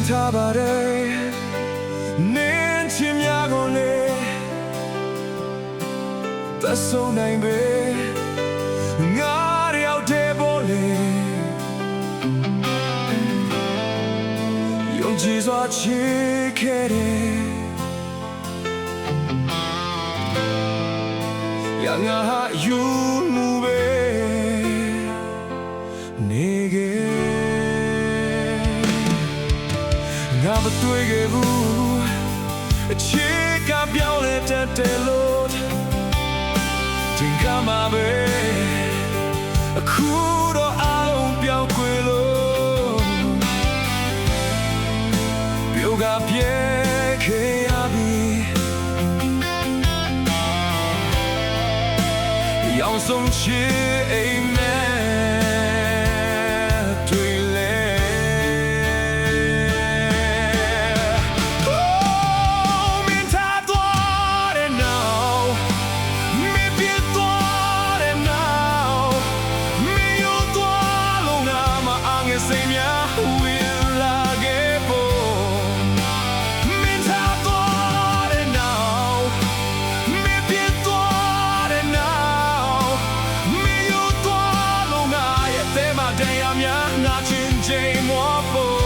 ထားပါတယ်နင်းချင်များကိုလေသက်ဆုံးနိုင်ပေငါတယောက်တည်းပေါ်လေယုံကြည်စွာချစ်ခဲ့တယ်ရာငါဟာယူမှုပဲနေခဲ့ငါမတွေ့ခဲ့ဘူးအချစ်ကပြောင်းလဲတတ်တယ်လို့တင်ကမှာပဲအခုတော့အားလုံးပြောင်းခွေလို့ပြုတ်ကပြဲခဲ့ရပြီရောင်ဆုံးချစ်အိမ်မဲတွေ့လေမင်းထားသွားတယ် now မင်းပြတ်သွားတယ် now မင်းရောသွားလို့ငါမအောင်ရဲ့စိတ်များဝင်လာခဲ့ဖို့မင်းထားသွားတယ် now မင်းပြတ်သွားတယ် now တရားများငါချင်းချိန်မောဖို့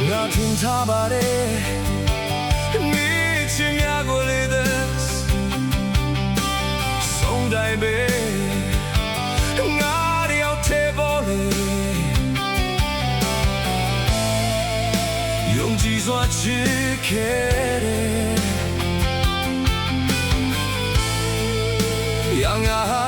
ငါထင်ထားပါတယ်နေချင်ရကိုလေတဲ့ဆုံးတိုင်းပဲငါတယောက်တည်းပေါ်လေယုံကြည်စွာချစ်ခဲ့တယ်ရာငါ